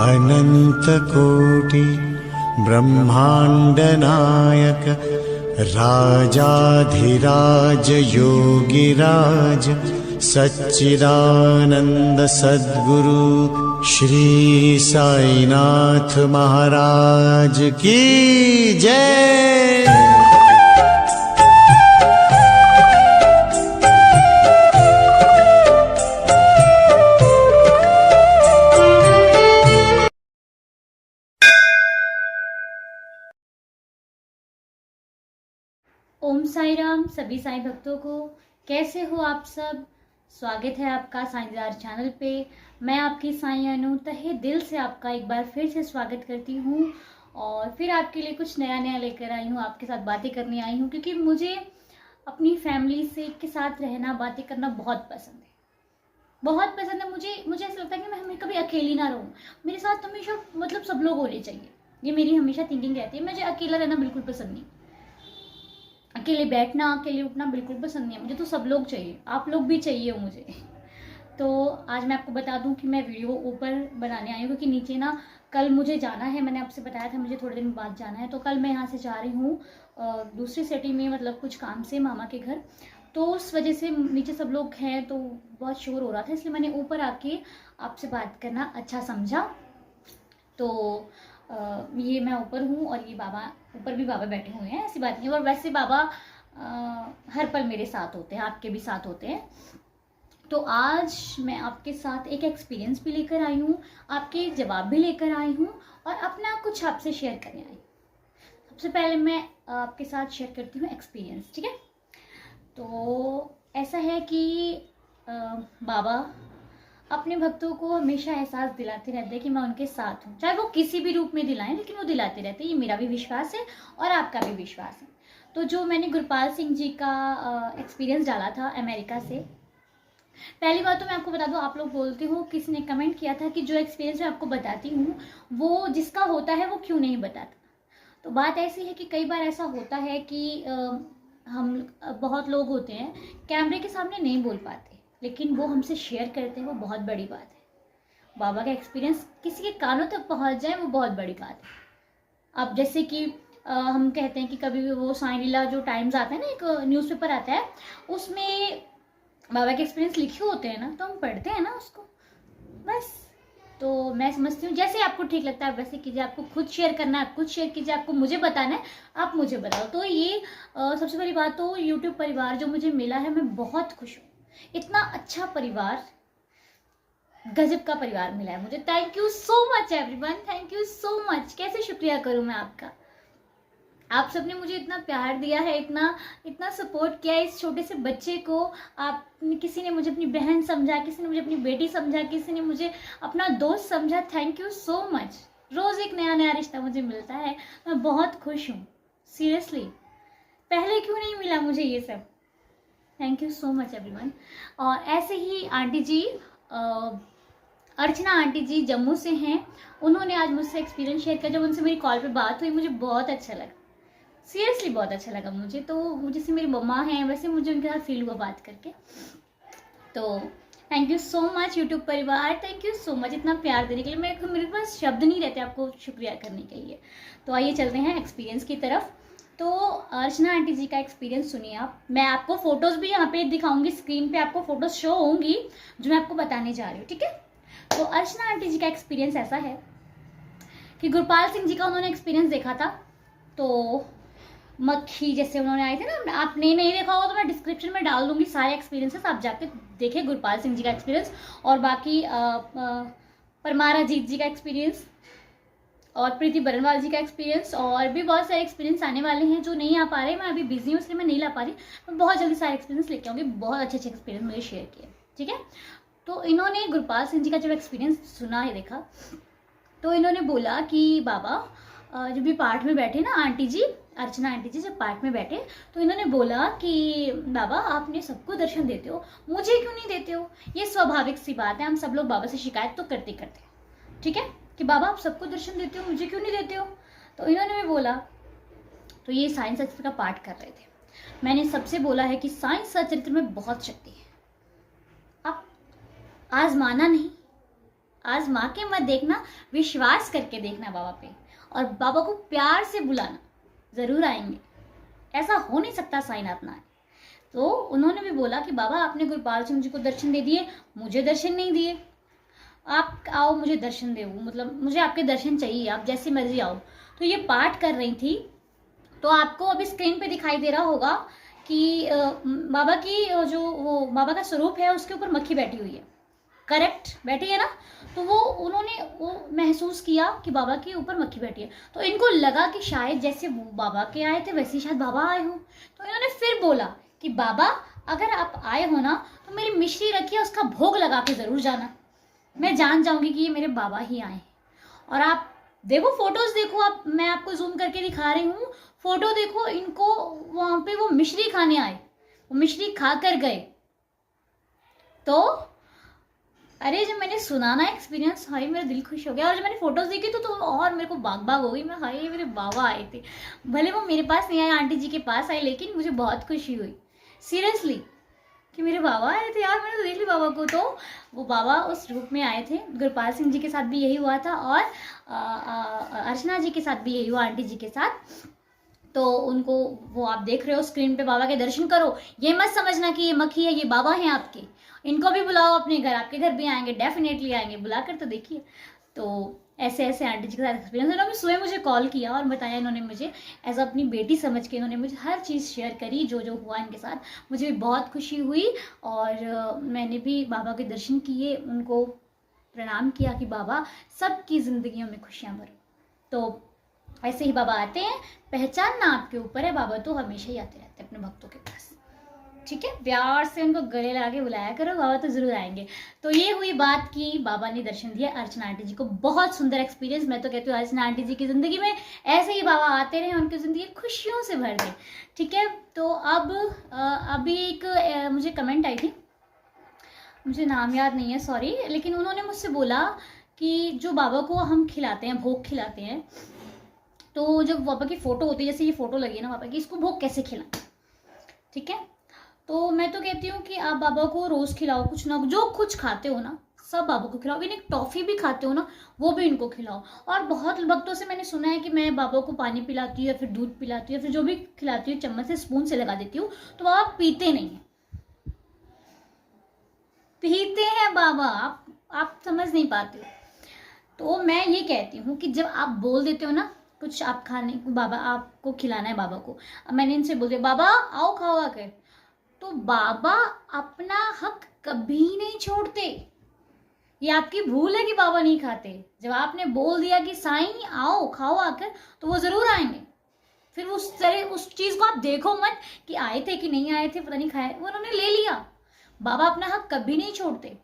अनन्तकोटि ब्रह्माण्डनायक राजाधिराज योगिराज सच्चिदानंद सद्गुरु श्री साईनाथ महाराज की जय। ओम साई राम सभी साईं भक्तों को। कैसे हो आप सब? स्वागत है आपका साईंजार चैनल पे। मैं आपकी साईं अनु तहे दिल से आपका एक बार फिर से स्वागत करती हूँ और फिर आपके लिए कुछ नया लेकर आई हूँ, आपके साथ बातें करने आई हूँ क्योंकि मुझे अपनी फैमिली से के साथ रहना, बातें करना बहुत पसंद है, बहुत पसंद है। मुझे ऐसा लगता है कि मैं कभी अकेली ना रहूँ, मेरे साथ हमेशा मतलब सब लोग होने चाहिए। ये मेरी हमेशा थिंकिंग रहती है। मुझे अकेला रहना बिल्कुल पसंद नहीं, अकेले बैठना, अकेले उठना बिल्कुल पसंद नहीं है। मुझे तो सब लोग चाहिए, आप लोग भी चाहिए हो मुझे। तो आज मैं आपको बता दूं कि मैं वीडियो ऊपर बनाने आई हूँ क्योंकि नीचे ना कल मुझे जाना है। मैंने आपसे बताया था मुझे थोड़े दिन बाद जाना है, तो कल मैं यहाँ से जा रही हूँ दूसरी सिटी में, मतलब कुछ काम से मामा के घर। तो उस वजह से नीचे सब लोग हैं तो बहुत शोर हो रहा था, इसलिए मैंने ऊपर आके आपसे बात करना अच्छा समझा। तो ये मैं ऊपर हूँ और ये बाबा ऊपर भी बाबा बैठे हुए हैं, ऐसी बात नहीं। और वैसे बाबा हर पल मेरे साथ होते हैं, आपके भी साथ होते हैं। तो आज मैं आपके साथ एक एक्सपीरियंस भी लेकर आई हूँ, आपके जवाब भी लेकर आई हूँ और अपना कुछ आपसे शेयर करने आई हूँ। सबसे पहले मैं आपके साथ शेयर करती हूँ एक्सपीरियंस, ठीक है? तो ऐसा है कि बाबा अपने भक्तों को हमेशा एहसास दिलाते रहते हैं कि मैं उनके साथ हूँ, चाहे वो किसी भी रूप में दिलाएं, लेकिन वो दिलाते रहते हैं। ये मेरा भी विश्वास है और आपका भी विश्वास है। तो जो मैंने गुरपाल सिंह जी का एक्सपीरियंस डाला था अमेरिका से, पहली बात तो मैं आपको बता दूं, आप लोग बोलते हो, किसी ने कमेंट किया था कि जो एक्सपीरियंस मैं आपको बताती हूँ वो जिसका होता है वो क्यों नहीं बताता। तो बात ऐसी है कि कई बार ऐसा होता है कि हम बहुत लोग होते हैं कैमरे के सामने नहीं बोल पाते, लेकिन वो हमसे शेयर करते हैं, वो बहुत बड़ी बात है। बाबा का एक्सपीरियंस किसी के कानों तक पहुंच जाए वो बहुत बड़ी बात है। अब जैसे कि हम कहते हैं कि कभी भी वो साईं लीला जो टाइम्स आता है ना, एक न्यूज़पेपर आता है, उसमें बाबा के एक्सपीरियंस लिखे होते हैं ना, तो हम पढ़ते हैं ना उसको, बस। तो मैं समझती हूँ जैसे आपको ठीक लगता है आप वैसे कीजिए। आपको खुद शेयर करना है आप खुद शेयर कीजिए, आपको मुझे बताना है आप मुझे बताओ। तो ये सबसे पहली बात तो यूट्यूब परिवार जो मुझे मिला है, मैं बहुत खुश हूँ। इतना अच्छा परिवार, गजब का परिवार मिला है मुझे। Thank you so much everyone, thank you so much. कैसे शुक्रिया करूं मैं आपका? आप सबने मुझे इतना प्यार दिया है, इतना सपोर्ट किया है इस छोटे से बच्चे को। आपने, किसी ने मुझे अपनी बहन समझा, किसी ने मुझे अपनी बेटी समझा, किसी ने मुझे अपना दोस्त समझा। Thank you so much. रोज एक नया रिश्ता मुझे मिलता है, मैं बहुत खुश हूँ सीरियसली। पहले क्यों नहीं मिला मुझे ये सब? Thank you so much everyone. और ऐसे ही आंटी जी, अर्चना आंटी जी जम्मू से हैं, उन्होंने आज मुझसे एक्सपीरियंस शेयर किया। जब उनसे मेरी कॉल पे बात हुई मुझे बहुत अच्छा लगा, सीरियसली बहुत अच्छा लगा मुझे। तो जैसे मेरी मम्मा हैं वैसे मुझे उनके साथ फील हुआ बात करके। तो thank you so much YouTube परिवार, थैंक यू सो मच इतना प्यार देने के लिए। मेरे पास शब्द नहीं रहते आपको शुक्रिया करने के लिए। तो आइए चलते हैं एक्सपीरियंस की तरफ। तो अर्चना आंटी जी का एक्सपीरियंस सुनिए आप। मैं आपको फोटोज भी यहाँ पे दिखाऊंगी, स्क्रीन पे आपको फोटोज शो होंगी जो मैं आपको बताने जा रही हूँ, ठीक है? तो अर्चना आंटी जी का एक्सपीरियंस ऐसा है कि गुरपाल सिंह जी का उन्होंने एक्सपीरियंस देखा था। तो मक्खी जैसे उन्होंने आए थे ना, आपने नहीं देखा होगा तो मैं डिस्क्रिप्शन में डाल दूंगी सारे एक्सपीरियंसेस, आप जाके देखें गुरपाल सिंह जी का एक्सपीरियंस। और बाकी परमार अजीत जी का एक्सपीरियंस और प्रीति बरनवाल जी का एक्सपीरियंस, और भी बहुत सारे एक्सपीरियंस आने वाले हैं जो नहीं आ पा रहे। मैं अभी बिजी हूँ इसलिए मैं नहीं ला पा रही। मैं बहुत जल्दी सारे एक्सपीरियंस लेके आऊँगी। बहुत अच्छे एक्सपीरियंस मुझे शेयर किए, ठीक है? तो इन्होंने गुरपाल सिंह जी का जब एक्सपीरियंस सुना है, देखा, तो इन्होंने बोला कि बाबा जब भी पार्ट में बैठे ना आंटी जी, अर्चना आंटी जी जब पार्ट में बैठे तो इन्होंने बोला कि बाबा आपने सबको दर्शन देते हो, मुझे क्यों नहीं देते हो? ये स्वाभाविक सी बात है, हम सब लोग बाबा से शिकायत तो करते करते, ठीक है, कि बाबा आप सबको दर्शन देते हो, मुझे क्यों नहीं देते हो? तो इन्होंने भी बोला। तो ये साइंस चरित्र का पाठ कर रहे थे। मैंने सबसे बोला है कि साइंस चरित्र में बहुत शक्ति है, आप आजमाना नहीं, आजमा के मत देखना, विश्वास करके देखना बाबा पे, और बाबा को प्यार से बुलाना, ज़रूर आएंगे। ऐसा हो नहीं सकता साईनाथ ना आए। तो उन्होंने भी बोला कि बाबा आपने गुरपाल सिंह जी को दर्शन दे दिए, मुझे दर्शन नहीं दिए, आप आओ मुझे दर्शन दे, मतलब मुझे आपके दर्शन चाहिए, आप जैसे मर्जी आओ। तो ये पाठ कर रही थी, तो आपको अभी स्क्रीन पे दिखाई दे रहा होगा कि बाबा की जो वो बाबा का स्वरूप है उसके ऊपर मक्खी बैठी हुई है, करेक्ट बैठी है ना। तो वो उन्होंने वो महसूस किया कि बाबा के ऊपर मक्खी बैठी है, तो इनको लगा कि शायद जैसे वो बाबा के आए थे वैसे शायद बाबा आए हो। तो इन्होंने फिर बोला कि बाबा अगर आप आए हो ना तो मेरी मिश्री रखिए, उसका भोग लगा के ज़रूर जाना, मैं जान जाऊंगी कि ये मेरे बाबा ही आए। और आप देखो फोटोज देखो, आप मैं आपको जूम करके दिखा रही हूँ, फोटो देखो, इनको वहां पे वो मिश्री खाने आए, वो मिश्री खा कर गए। तो अरे जब मैंने सुना ना एक्सपीरियंस, हाय मेरा दिल खुश हो गया। और जब मैंने फोटोज देखी तो और मेरे को बाग बाग हो गई, मैं हाय मेरे बाबा आए थे, भले वो मेरे पास नहीं आए, आंटी जी के पास आए, लेकिन मुझे बहुत खुशी हुई सीरियसली कि मेरे बाबा आए थे यार। मैंने तो देख ली बाबा को, तो वो बाबा उस रूप में आए थे। गुरपाल सिंह जी के साथ भी यही हुआ था, और अर्चना जी के साथ भी यही हुआ, आंटी जी के साथ। तो उनको वो आप देख रहे हो स्क्रीन पे, बाबा के दर्शन करो, ये मत समझना कि ये मक्खी है, ये बाबा हैं आपके। इनको भी बुलाओ अपने घर, आपके घर भी आएंगे, डेफिनेटली आएंगे, बुला कर तो देखिए। तो ऐसे ऐसे आंटी जी के साथ एक्सपीरियंस, उन्होंने सुबह मुझे कॉल किया और बताया, इन्होंने मुझे एज अपनी बेटी समझ के इन्होंने मुझे हर चीज़ शेयर करी, जो जो हुआ इनके साथ। मुझे भी बहुत खुशी हुई, और मैंने भी बाबा के दर्शन किए, उनको प्रणाम किया कि बाबा सबकी ज़िंदगियों में खुशियाँ भरो। तो ऐसे ही बाबा आते हैं, पहचानना आपके ऊपर है, बाबा तो हमेशा ही आते रहते हैं अपने भक्तों के पास, ठीक है। प्यार से उनको गले लगा के बुलाया करो, बाबा तो जरूर आएंगे। तो ये हुई बात कि बाबा ने दर्शन दिया अर्चना आंटी जी को, बहुत सुंदर एक्सपीरियंस। मैं तो कहती हूँ अर्चना आंटी जी की जिंदगी में ऐसे ही बाबा आते रहे, उनकी जिंदगी खुशियों से भर दे, ठीक है। तो अब अभी एक मुझे कमेंट आई थी, मुझे नाम याद नहीं है, सॉरी, लेकिन उन्होंने मुझसे बोला कि जो बाबा को हम खिलाते हैं, भोग खिलाते हैं, तो जब बाबा की फोटो होती है, जैसे ये फोटो लगी है ना बाबा की, इसको भोग कैसे खिलाएं, ठीक है। तो मैं तो कहती हूँ कि आप बाबा को रोज खिलाओ, कुछ ना जो कुछ खाते हो ना सब बाबा को खिलाओ। इन्हें टॉफी भी खाते हो ना वो भी इनको खिलाओ। और बहुत भक्तों से मैंने सुना है कि मैं बाबा को पानी पिलाती हूँ या फिर दूध पिलाती हूँ या फिर जो भी खिलाती हूँ चम्मच से स्पून से लगा देती हूँ, तो बाबा पीते नहीं है, पीते हैं बाबा, आप समझ नहीं पाते हो। तो मैं ये कहती हूँ कि जब आप बोल देते हो ना कुछ आप खाने को, बाबा आपको खिलाना है बाबा को, अब मैंने इनसे बोल दिया बाबा आओ खाओ आकर, तो बाबा अपना हक कभी नहीं छोड़ते। ये आपकी भूल है कि बाबा नहीं खाते। जब आपने बोल दिया कि साईं आओ खाओ आकर, तो वो जरूर आएंगे। फिर उस चीज को आप देखो मत कि आए थे कि नहीं आए थे, पता नहीं खाए, वो उन्होंने ले लिया। बाबा अपना हक कभी नहीं छोड़ते।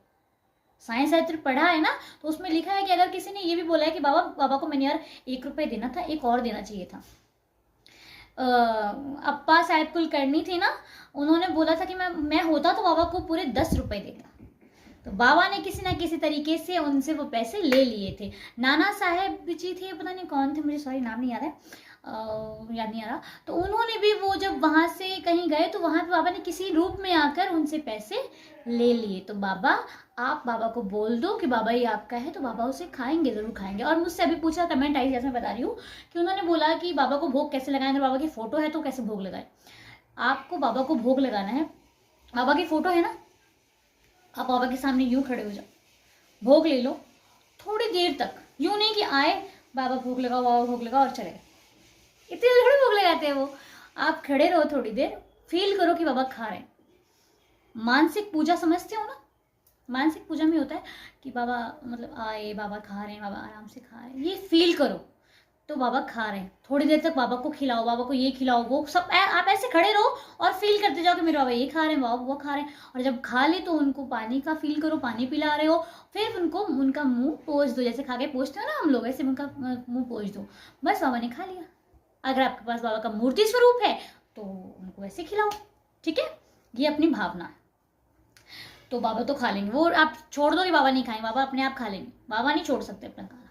साइंस साहित्य पढ़ा है ना, तो उसमें लिखा है कि अगर किसी ने ये भी बोला है कि बाबा को मैंने यार 1 रुपए देना था, एक और देना चाहिए था। अप्पा साहब कुलकर्णी थे ना, उन्होंने बोला था कि मैं होता तो बाबा को पूरे 10 रुपए देता। तो बाबा ने किसी ना किसी तरीके से उनसे वो पैसे ले लिए थे। नाना साहेब जी थे, पता नहीं कौन थे, मुझे सॉरी नाम नहीं याद है, याद नहीं आ रहा। तो उन्होंने भी वो जब वहां से कहीं गए तो वहां पे बाबा ने किसी रूप में आकर उनसे पैसे ले लिए। तो बाबा आप बाबा को बोल दो कि बाबा ये आपका है, तो बाबा उसे खाएंगे, जरूर खाएंगे। और मुझसे अभी पूछा, कमेंट आई जैसे मैं बता रही हूँ कि उन्होंने बोला कि बाबा को भोग कैसे लगाएं, अगर बाबा की फोटो है तो कैसे भोग लगाए। आपको बाबा को भोग लगाना है, बाबा की फोटो है ना, आप बाबा के सामने यूं खड़े हो जाओ, भोग ले लो थोड़ी देर तक, यूं नहीं कि आए बाबा भोग लगाओ बाबा भोग लगाओ और चले, इतने थोड़ी भोग लगाते हैं वो। आप खड़े रहो थोड़ी देर, फील करो कि बाबा खा रहे हैं। मानसिक पूजा समझते हो ना, मानसिक पूजा में होता है कि बाबा मतलब आए, बाबा खा रहे हैं, बाबा आराम से खा रहे हैं, ये फील करो। तो बाबा खा रहे हैं, थोड़ी देर तक बाबा को खिलाओ, बाबा को ये खिलाओ वो सब, आप ऐसे खड़े रहो और फील करते जाओ कि मेरे बाबा ये खा रहे हैं, बाबा वो खा रहे हैं। और जब खा ले तो उनको पानी का फील करो, पानी पिला रहे हो, फिर उनको उनका मुंह पोंछ दो, जैसे खा के पोंछते हो ना हम लोग, ऐसे उनका मुंह पोंछ दो, बस बाबा ने खा लिया। अगर आपके पास बाबा का मूर्ति स्वरूप है तो उनको ऐसे खिलाओ, ठीक है, ये अपनी भावना है। तो बाबा तो खा लेंगे, वो आप छोड़ दो कि बाबा नहीं खाएंगे, बाबा अपने आप खा लेंगे, बाबा नहीं छोड़ सकते अपना खाना,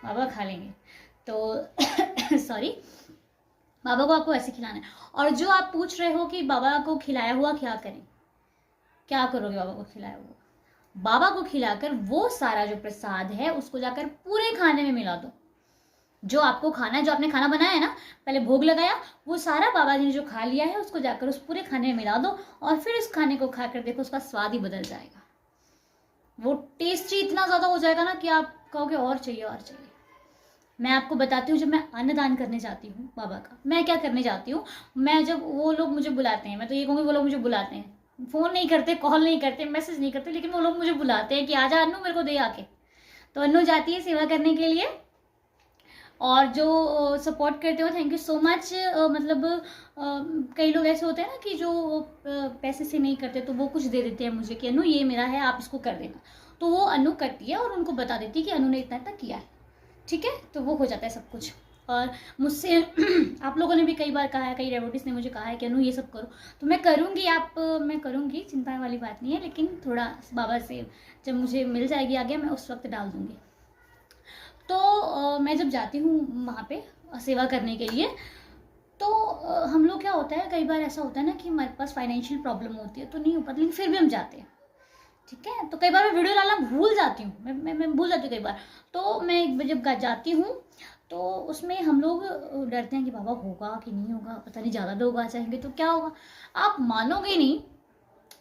बाबा खा लेंगे। तो सॉरी, बाबा को आपको ऐसे खिलाना है। और जो आप पूछ रहे हो कि बाबा को खिलाया हुआ क्या करें, क्या करोगे बाबा को खिलाया हुआ, बाबा को खिलाकर वो सारा जो प्रसाद है उसको जाकर पूरे खाने में मिला दो। जो आपको खाना है, जो आपने खाना बनाया है ना, पहले भोग लगाया, वो सारा बाबा जी ने जो खा लिया है उसको जाकर उस पूरे खाने में मिला दो और फिर उस खाने को खाकर देखो, उसका स्वाद ही बदल जाएगा। वो टेस्टी इतना ज़्यादा हो जाएगा ना कि आप कहोगे और चाहिए और चाहिए। मैं आपको बताती हूँ, जब मैं अन्नदान करने जाती हूँ बाबा का, मैं क्या करने जाती हूँ, मैं जब वो लोग मुझे बुलाते हैं, मैं तो ये कहूँगी वो लोग मुझे बुलाते हैं, फ़ोन नहीं करते, कॉल नहीं करते, मैसेज नहीं करते, लेकिन वो लोग मुझे बुलाते हैं कि आजा अन्नू मेरे को दे आके। तो अन्नू जाती है सेवा करने के लिए, और जो सपोर्ट करते हो थैंक यू सो मच। मतलब कई लोग ऐसे होते हैं ना कि जो पैसे से नहीं करते तो वो कुछ दे देते हैं मुझे कि अनु ये मेरा है, आप इसको कर देना। तो वो अनु करती है और उनको बता देती है कि अनु ने इतना इतना किया है, ठीक है, तो वो हो जाता है सब कुछ। और मुझसे आप लोगों ने भी कई बार कहा है, कई डेवोटीज ने मुझे कहा है कि अनु ये सब करो, तो मैं करूँगी, मैं करूँगी, चिंता वाली बात नहीं है, लेकिन थोड़ा बाबा से जब मुझे मिल जाएगी आगे मैं उस वक्त डाल दूँगी। तो मैं जब जाती हूँ वहाँ पे सेवा करने के लिए, तो हम लोग क्या होता है, कई बार ऐसा होता है ना कि हमारे पास फाइनेंशियल प्रॉब्लम होती है तो नहीं हो पाती, लेकिन फिर भी हम जाते हैं, ठीक है। तो कई बार मैं वीडियो डालना भूल जाती हूँ, मैं भूल जाती हूँ कई बार। तो मैं जब जाती हूँ तो उसमें हम लोग डरते हैं कि बाबा होगा कि नहीं होगा, पता नहीं ज़्यादा लोग आ जाएंगे तो क्या होगा। आप मानोगे नहीं,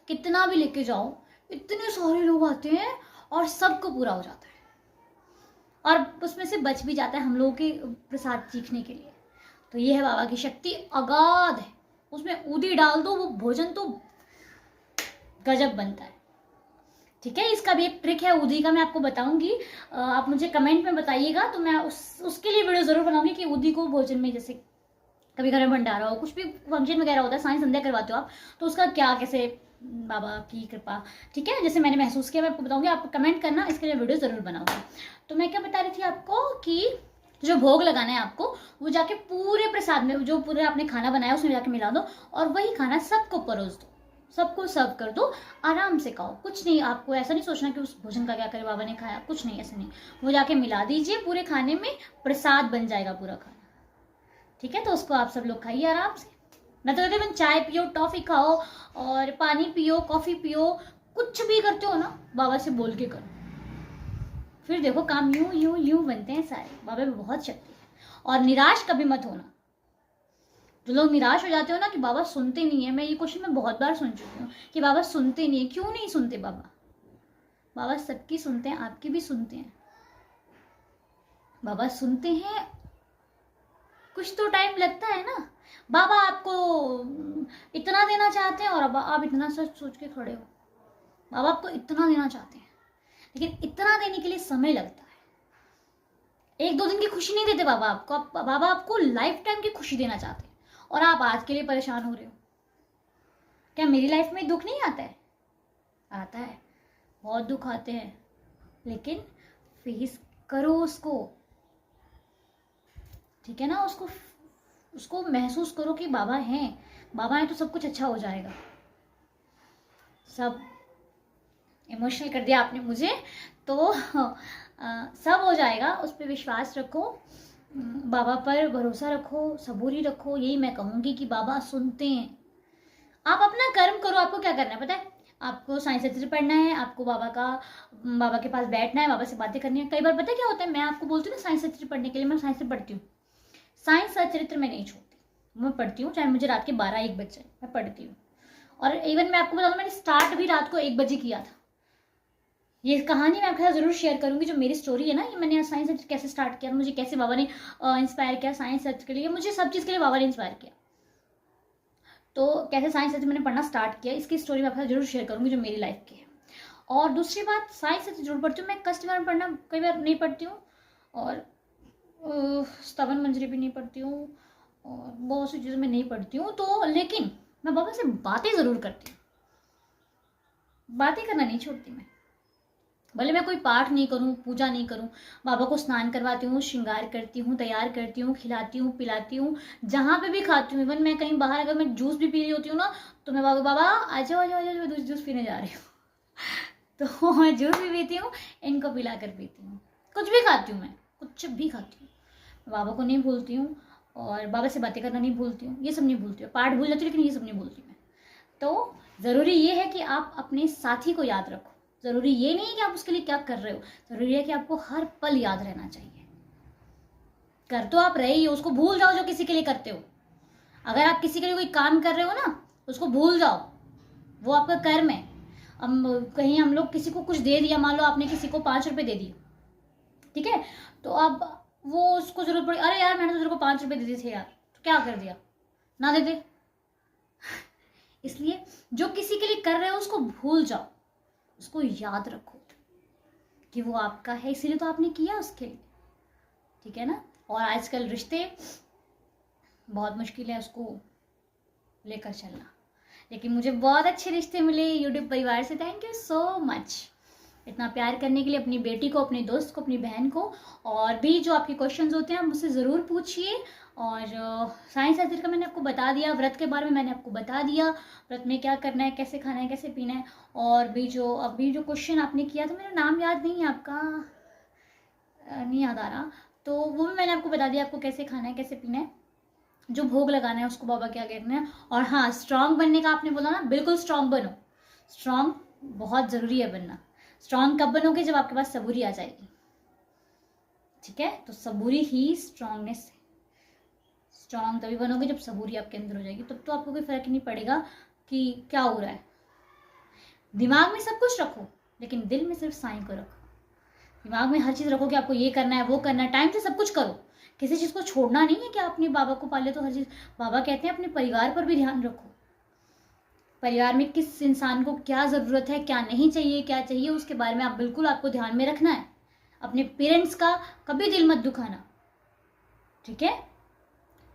कितना भी लेके जाओ इतने सारे लोग आते हैं और सबको पूरा हो जाता है, और उसमें से बच भी जाता है हम लोगों के प्रसाद चीखने के लिए। तो ये है बाबा की शक्ति, अगाध है। उसमें ऊदी डाल दो, वो भोजन तो गजब बनता है, ठीक है। इसका भी एक ट्रिक है ऊदी का, मैं आपको बताऊंगी, आप मुझे कमेंट में बताइएगा तो मैं उसके लिए वीडियो जरूर बनाऊंगी कि ऊदी को भोजन में, जैसे कभी घर में भंडारा हो, कुछ भी फंक्शन वगैरह होता है, साई संध्या करवाते हो आप, तो उसका क्या कैसे बाबा की कृपा, ठीक है, जैसे मैंने महसूस किया मैं आपको बताऊंगी, आप कमेंट करना, इसके लिए वीडियो जरूर बनाऊंगी। तो मैं क्या बता रही थी आपको कि जो भोग लगाना है आपको, वो जाके पूरे प्रसाद में, जो पूरे आपने खाना बनाया उसमें जाके मिला दो, और वही खाना सबको परोस दो, सबको सर्व कर दो, आराम से खाओ। कुछ नहीं, आपको ऐसा नहीं सोचना कि उस भोजन का क्या करे बाबा ने खाया, कुछ नहीं, ऐसा नहीं, वो जाके मिला दीजिए पूरे खाने में, प्रसाद बन जाएगा पूरा खाना, ठीक है। तो उसको आप सब लोग खाइए आराम से। मैं तो कहती हूँ चाय पियो, टॉफी खाओ और पानी पियो, कॉफी पियो, कुछ भी करते हो ना बाबा से बोल के करो, फिर देखो काम यूं यूं यूं बनते हैं सारे। बाबा में बहुत शक्ति है। और निराश कभी मत होना। जो लोग निराश हो जाते हो ना कि बाबा सुनते नहीं है, मैं ये क्वेश्चन मैं बहुत बार सुन चुकी हूँ कि बाबा सुनते नहीं है। क्यों नहीं सुनते बाबा? बाबा सबकी सुनते हैं, आपकी भी सुनते हैं। बाबा सुनते हैं, कुछ तो टाइम लगता है ना। बाबा आपको इतना देना चाहते हैं और अब आप इतना सोच के खड़े हो। बाबा आपको इतना देना चाहते हैं, लेकिन इतना देने के लिए समय लगता है। एक दो दिन की खुशी नहीं देते बाबा आपको, बाबा आपको लाइफ टाइम की खुशी देना चाहते हैं, और आप आज के लिए परेशान हो रहे हो। क्या मेरी लाइफ में दुख नहीं आता है? आता है, बहुत दुख आते हैं, लेकिन फेस करो उसको, ठीक है ना। उसको महसूस करो कि बाबा हैं, बाबा है तो सब कुछ अच्छा हो जाएगा। सब इमोशनल कर दिया आपने मुझे, तो सब हो जाएगा। उस पर विश्वास रखो, बाबा पर भरोसा रखो, सबूरी रखो। यही मैं कहूँगी कि बाबा सुनते हैं। आप अपना कर्म करो। आपको क्या करना है पता है? आपको साई चरित्र पढ़ना है, आपको बाबा के पास बैठना है, बाबा से बातें करनी है। कई बार पता है क्या होता है, मैं आपको बोलती हूँ ना साई चरित्र पढ़ने के लिए, मैं साई से पढ़ती हूँ। साई चरित्र मैं नहीं छोड़ती, मैं पढ़ती हूँ, चाहे मुझे रात के 12-1 बज जाए, मैं पढ़ती हूँ। और इवन मैं आपको बता दूँ, मैंने स्टार्ट भी रात को 1 बजे किया था। ये कहानी मैं आपके साथ जरूर शेयर करूंगी, जो मेरी स्टोरी है ना, ये मैंने साइंस सब्जेक्ट कैसे स्टार्ट किया, मुझे कैसे बाबा ने इंस्पायर किया साइंस सब्जेक्ट के लिए, मुझे सब चीज़ के लिए बाबा ने इंस्पायर किया। तो कैसे साइंस सब्जेक्ट मैंने पढ़ना स्टार्ट किया, इसकी स्टोरी मैं आपके साथ जरूर शेयर करूंगी, जो मेरी लाइफ की है। और दूसरी बात, साइंस सब्जेक्ट जरूर पढ़ती हूँ मैं, कस्टमर पढ़ना कई बार नहीं पढ़ती हूँ, और स्तवन मंजरी भी नहीं पढ़ती हूँ, और बहुत सी चीज़ें मैं नहीं पढ़ती हूँ। तो लेकिन मैं बाबा से बातें ज़रूर करती हूँ, बातें करना नहीं छोड़ती मैं। भले मैं कोई पाठ नहीं करूं, पूजा नहीं करूं, बाबा को स्नान करवाती हूँ, श्रृंगार करती हूँ, तैयार करती हूँ, खिलाती हूँ, पिलाती हूँ, जहाँ पे भी खाती हूँ। इवन मैं कहीं बाहर अगर मैं जूस भी पी रही होती हूँ ना, तो मैं बाबा आ जाओ मैं जूस पीने जा रही हूँ तो मैं जूस भी पीती हूँ, इनको पिला कर पीती हूँ। कुछ भी खाती हूँ मैं, कुछ भी खाती हूँ, बाबा को नहीं भूलती हूँ, और बाबा से बातें करना नहीं भूलती हूँ, ये सब नहीं भूलती हूँ। पाठ भूल जाती हूँ, लेकिन ये सब नहीं भूलती मैं। तो ज़रूरी ये है कि आप अपने साथी को याद रखो, ज़रूरी ये नहीं है कि आप उसके लिए क्या कर रहे हो, ज़रूरी है कि आपको हर पल याद रहना चाहिए। कर तो आप रहे ही हो, उसको भूल जाओ जो किसी के लिए करते हो। अगर आप किसी के लिए कोई काम कर रहे हो ना, उसको भूल जाओ, वो आपका कर्म है। अब कहीं हम लोग किसी को कुछ दे दिया, मान लो आपने किसी को 5 रुपए दे दिए, ठीक है, तो अब वो उसको जरूरत पड़ी, अरे यार मैंने तो तेरे को 5 रुपए दे दिए थे यार, तो क्या कर दिया, ना दे दे। इसलिए जो किसी के लिए कर रहे हो उसको भूल जाओ, उसको याद रखो कि वो आपका है, इसीलिए तो आपने किया उसके लिए, ठीक है ना। और आजकल रिश्ते बहुत मुश्किल है उसको लेकर चलना, लेकिन मुझे बहुत अच्छे रिश्ते मिले यूट्यूब परिवार से। थैंक यू सो मच इतना प्यार करने के लिए, अपनी बेटी को, अपने दोस्त को, अपनी बहन को। और भी जो आपके क्वेश्चंस होते हैं आप मुझसे ज़रूर पूछिए। और साइंस आखिर का मैंने आपको बता दिया, व्रत के बारे में मैंने आपको बता दिया, व्रत में क्या करना है, कैसे खाना है, कैसे पीना है। और भी जो अभी जो क्वेश्चन आपने किया था, मेरा नाम याद नहीं है, आपका नहीं याद आ रहा, तो वो भी मैंने आपको बता दिया, आपको कैसे खाना है, कैसे पीना है, जो भोग लगाना है उसको बाबा क्या कहना है। और हाँ, स्ट्रांग बनने का आपने बोला ना, बिल्कुल स्ट्रांग बनो, स्ट्रांग बहुत ज़रूरी है बनना। स्ट्रांग कब बनोगे, जब आपके पास सबूरी आ जाएगी, ठीक है। तो सबूरी ही स्ट्रांगनेस है। स्ट्रांग तभी बनोगे जब सबूरी आपके अंदर हो जाएगी, तब तो आपको कोई फर्क नहीं पड़ेगा कि क्या हो रहा है। दिमाग में सब कुछ रखो, लेकिन दिल में सिर्फ साईं को रखो। दिमाग में हर चीज़ रखो कि आपको ये करना है, वो करना है, टाइम से सब कुछ करो, किसी चीज़ को छोड़ना नहीं है कि आप अपने बाबा को पाले तो हर चीज़। बाबा कहते हैं अपने परिवार पर भी ध्यान रखो, परिवार में किस इंसान को क्या ज़रूरत है, क्या नहीं चाहिए, क्या चाहिए, उसके बारे में आप बिल्कुल आपको ध्यान में रखना है। अपने पेरेंट्स का कभी दिल मत दुखाना, ठीक है।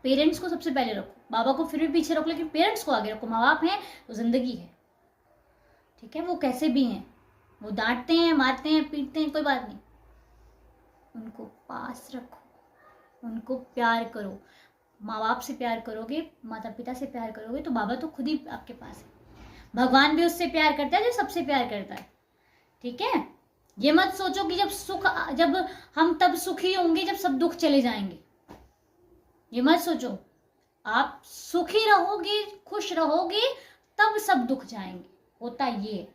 पेरेंट्स को सबसे पहले रखो, बाबा को फिर भी पीछे रखो, लेकिन पेरेंट्स को आगे रखो। माँ बाप हैं तो जिंदगी है, ठीक है, वो कैसे भी हैं, वो डांटते हैं, मारते हैं, पीटते हैं, कोई बात नहीं, उनको पास रखो, उनको प्यार करो। माँ बाप से प्यार करोगे, माता पिता से प्यार करोगे, तो बाबा तो खुद ही आपके पास है। भगवान भी उससे प्यार करता है जो सबसे प्यार करता है, ठीक है। ये मत सोचो कि जब हम तब सुखी होंगे जब सब दुख चले जाएंगे, ये मत सोचो। आप सुखी रहोगे, खुश रहोगे, तब सब दुख जाएंगे, होता ये,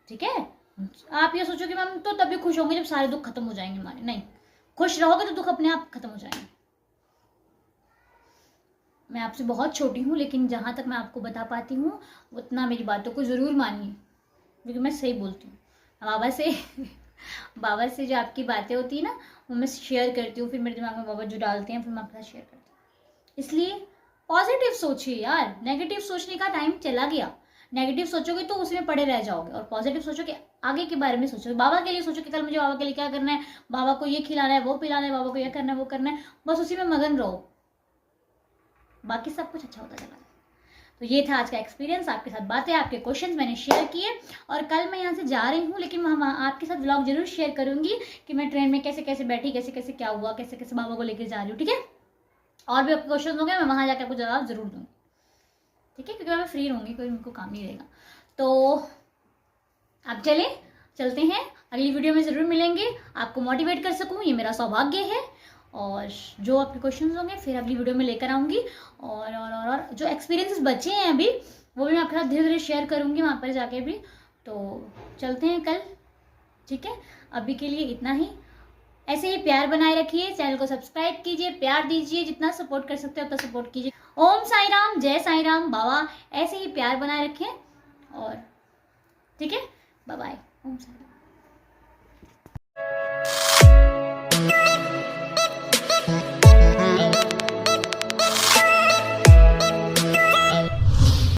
ठीक है। आप ये सोचो कि मैम तो तभी खुश होंगे जब सारे दुख खत्म हो जाएंगे हमारे, नहीं, खुश रहोगे तो दुख अपने आप खत्म हो जाएंगे। मैं आपसे बहुत छोटी हूँ, लेकिन जहाँ तक मैं आपको बता पाती हूँ उतना मेरी बातों को ज़रूर मानिए, क्योंकि मैं सही बोलती हूँ। बाबा से जो आपकी बातें होती है ना, वो मैं शेयर करती हूँ, फिर मेरे दिमाग में बाबा जो डालते हैं फिर मैं आपके साथ शेयर करती हूँ। इसलिए पॉजिटिव सोचिए यार, नेगेटिव सोचने का टाइम चला गया। नेगेटिव सोचोगे तो उसमें पड़े रह जाओगे, और पॉजिटिव सोचो कि आगे के बारे में सोचो, बाबा के लिए सोचो कि कल मुझे बाबा के लिए क्या करना है, बाबा को ये खिलाना है, वो पिलाना है, बाबा को ये करना है, वो करना है, बस उसी में मगन रहो, बाकी सब कुछ अच्छा होता चला जाए। तो ये था आज का एक्सपीरियंस, आपके साथ बातें, आपके क्वेश्चंस मैंने शेयर किए। और कल मैं यहाँ से जा रही हूँ, लेकिन मैं आपके साथ व्लॉग जरूर शेयर करूंगी कि मैं ट्रेन में कैसे कैसे बैठी, कैसे कैसे क्या हुआ, कैसे कैसे बाबा को लेकर जा रही हूँ, ठीक है। और भी आपके क्वेश्चन होंगे, मैं वहाँ जाकर आपको जवाब जरूर दूंगी, ठीक है, क्योंकि मैं फ्री रहूँगी, कोई उनको काम नहीं रहेगा। तो आप चलते हैं, अगली वीडियो में ज़रूर मिलेंगे, आपको मोटिवेट कर सकूँ ये मेरा सौभाग्य है। और जो आपके क्वेश्चंस होंगे फिर अगली वीडियो में लेकर आऊँगी। और जो एक्सपीरियंसेस बचे हैं अभी, वो भी मैं आपके साथ धीरे धीरे शेयर करूँगी वहाँ पर जाके भी। तो चलते हैं कल, ठीक है। अभी के लिए इतना ही, ऐसे ही प्यार बनाए रखिए, चैनल को सब्सक्राइब कीजिए, प्यार दीजिए, जितना सपोर्ट कर सकते हो उतना सपोर्ट कीजिए। ओम साई राम, जय साई राम। बाबा ऐसे ही प्यार बनाए रखें, और ठीक है, बाय बाय, ओम साई राम।